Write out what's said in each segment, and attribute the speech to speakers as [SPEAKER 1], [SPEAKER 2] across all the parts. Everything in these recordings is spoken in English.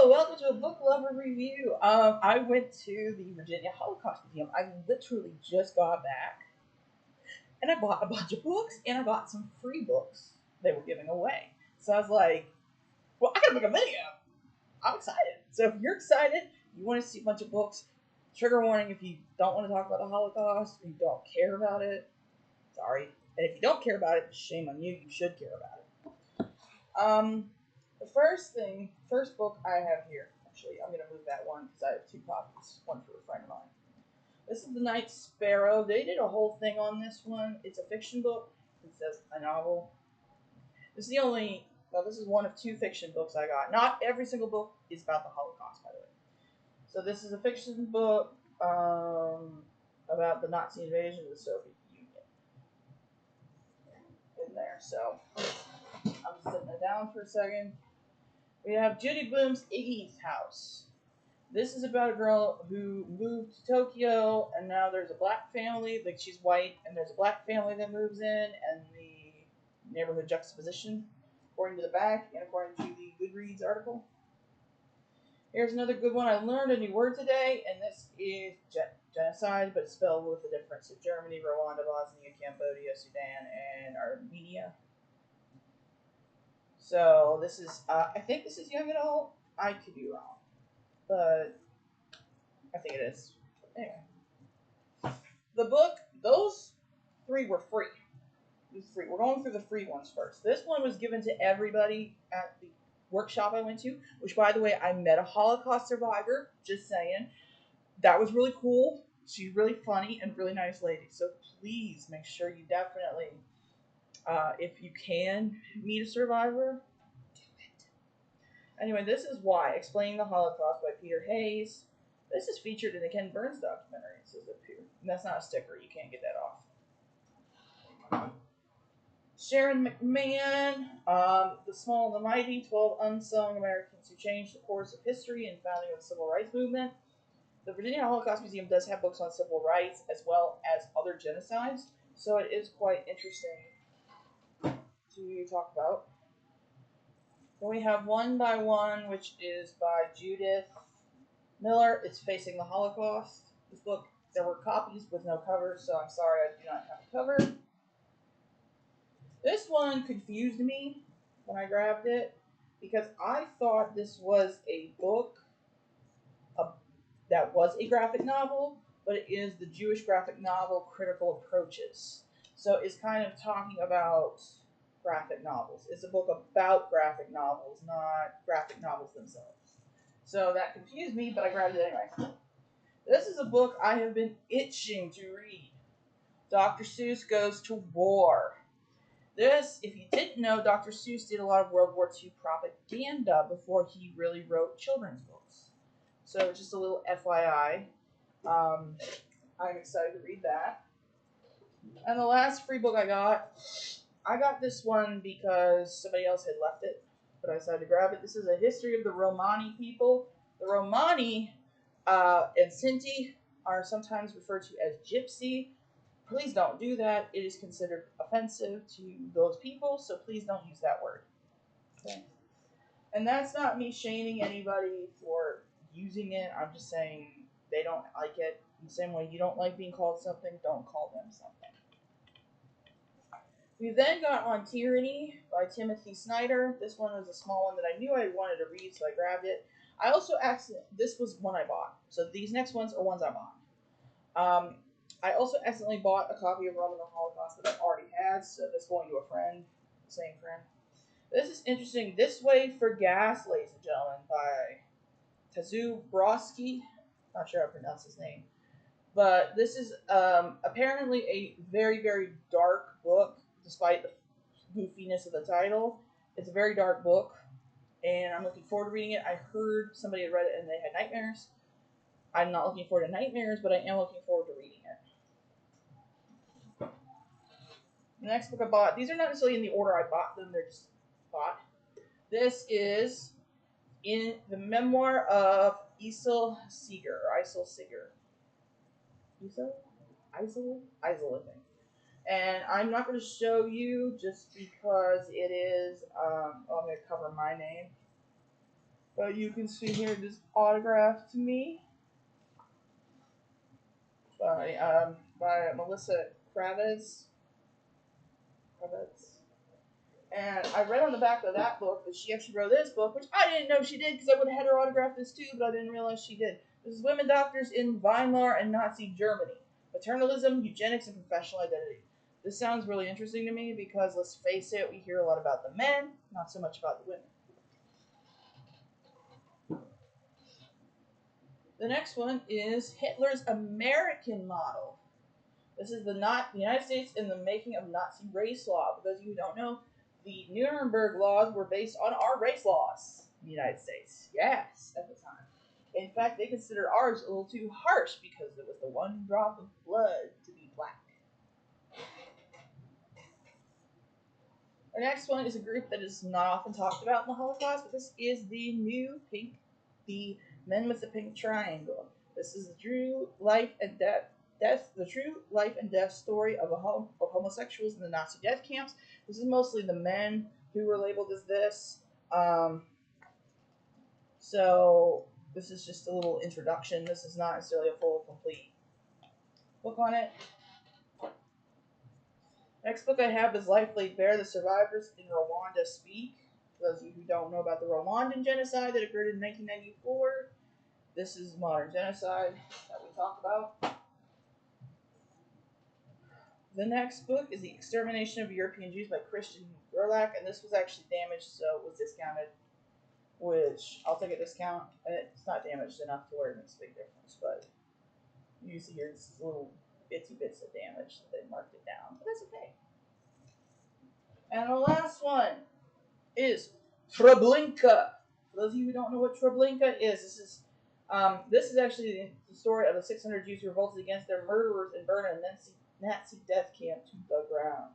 [SPEAKER 1] welcome to a book lover review. I went to the Virginia Holocaust Museum. I literally just got back, and I bought a bunch of books, and I got some free books they were giving away. So I was like, well, I gotta make a video. I'm excited. So if you're excited, you want to see a bunch of books, trigger warning if you don't want to talk about the Holocaust, or you don't care about it, sorry. And if you don't care about it, shame on you, you should care about it. The first book I have here, actually, I'm going to move that one because I have two copies, one for a friend of mine. This is The Night Sparrow. They did a whole thing on this one. It's a fiction book. It says a novel. This is this is one of two fiction books I got. Not every single book is about the Holocaust, by the way. So this is a fiction book about the Nazi invasion of the Soviet Union. In there, so I'm just sitting it down for a second. We have Judy Blume's Iggy's House. This is about a girl who moved to Tokyo, and now there's a black family, like she's white, and there's a black family that moves in, and the neighborhood juxtaposition, according to the back, and according to the Goodreads article. Here's another good one. I learned a new word today, and this is genocide, but spelled with a difference. So Germany, Rwanda, Bosnia, Cambodia, Sudan, and Armenia. So this is, I think this is young adult. I could be wrong, but I think it is. Anyway, the book, those three were free. We're going through the free ones first. This one was given to everybody at the workshop I went to, which, by the way, I met a Holocaust survivor, just saying. That was really cool. She's really funny and really nice lady. So please make sure you definitely, if you can meet a survivor, do it. Anyway, this is Why, Explaining the Holocaust by Peter Hayes. This is featured in the Ken Burns documentary. It says up here. And that's not a sticker. You can't get that off. Sharon McMahon, The Small and the Mighty, 12 Unsung Americans Who Changed the Course of History and Founding of the Civil Rights Movement. The Virginia Holocaust Museum does have books on civil rights as well as other genocides, so it is quite interesting to talk about. Then we have One by One, which is by Judith Miller. It's Facing the Holocaust. This book, there were copies with no covers, so I'm sorry I do not have a cover. This one confused me when I grabbed it because I thought this was a book that was a graphic novel, but it is the Jewish graphic novel Critical Approaches. So it's kind of talking about graphic novels. It's a book about graphic novels, not graphic novels themselves. So that confused me, but I grabbed it anyway. This is a book I have been itching to read. Dr. Seuss Goes to War. This, if you didn't know, Dr. Seuss did a lot of World War II propaganda before he really wrote children's books. So just a little FYI. I'm excited to read that. And the last free book I got this one because somebody else had left it, but I decided to grab it. This is A History of the Romani People. The Romani and Sinti are sometimes referred to as Gypsy. Please don't do that. It is considered offensive to those people, so please don't use that word. Okay. And that's not me shaming anybody for using it. I'm just saying they don't like it. In the same way you don't like being called something, don't call them something. We then got On Tyranny by Timothy Snyder. This one was a small one that I knew I wanted to read, so I grabbed it. I also this was one I bought. So these next ones are ones I bought. I also accidentally bought a copy of Rome and the Holocaust that I already had, so that's going to a friend, the same friend. This is interesting. This Way for Gas, ladies and gentlemen, by Tazu Brodsky. Not sure how to pronounce his name. But this is apparently a very, very dark book, despite the goofiness of the title. It's a very dark book, and I'm looking forward to reading it. I heard somebody had read it and they had nightmares. I'm not looking forward to nightmares, but I am looking forward to reading it. The next book I bought, these are not necessarily in the order I bought them, they're just bought. This is in the memoir of Isel Seeger, or Isel Seeger. Isel, I think. And I'm not going to show you just because it is, I'm going to cover my name. But you can see here this autograph to me by Melissa Kravitz. And I read on the back of that book that she actually wrote this book, which I didn't know she did because I would have had her autograph this too, but I didn't realize she did. This is Women Doctors in Weimar and Nazi Germany: Paternalism, Eugenics, and Professional Identity. This sounds really interesting to me because, let's face it, we hear a lot about the men, not so much about the women. The next one is Hitler's American Model. This is the United States in the making of Nazi race law. For those of you who don't know, the Nuremberg laws were based on our race laws in the United States. Yes, at the time. In fact, they considered ours a little too harsh because it was the one drop of blood to be black. Our next one is a group that is not often talked about in the Holocaust, but this is the the Men with the Pink Triangle. This is the true life and death story of homosexuals in the Nazi death camps. This is mostly the men who were labeled as this. So this is just a little introduction. This is not necessarily a full, complete book on it. Next book I have is Life Laid Bare: The Survivors in Rwanda Speak. For those of you who don't know about the Rwandan genocide that occurred in 1994, this is modern genocide that we talk about. The next book is The Extermination of European Jews by Christian Gerlach, and this was actually damaged, so it was discounted, which I'll take a discount. It's not damaged enough to where it makes a big difference, but you see here this little itsy bits of damage that they marked it down, but that's okay. And the last one is Treblinka. For those of you who don't know what Treblinka is, this is actually the story of the 600 Jews who revolted against their murderers and burned a Nazi death camp to the ground.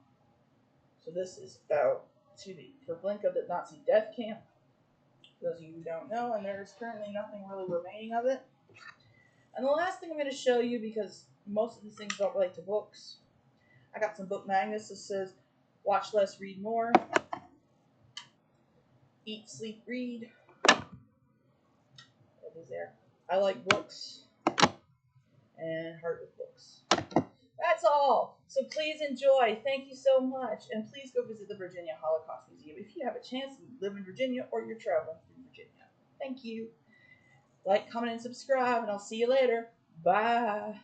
[SPEAKER 1] So this is about the Treblinka, the Nazi death camp. For those of you who don't know, and there's currently nothing really remaining of it. And the last thing I'm going to show you, because most of these things don't relate to books, I got some book magnets that says watch less, read more, eat, sleep, read. That is there. I like books and heart with books. That's all. So please enjoy. Thank you so much. And please go visit the Virginia Holocaust Museum if you have a chance and live in Virginia or you're traveling through Virginia. Thank you. Like, comment, and subscribe, and I'll see you later. Bye.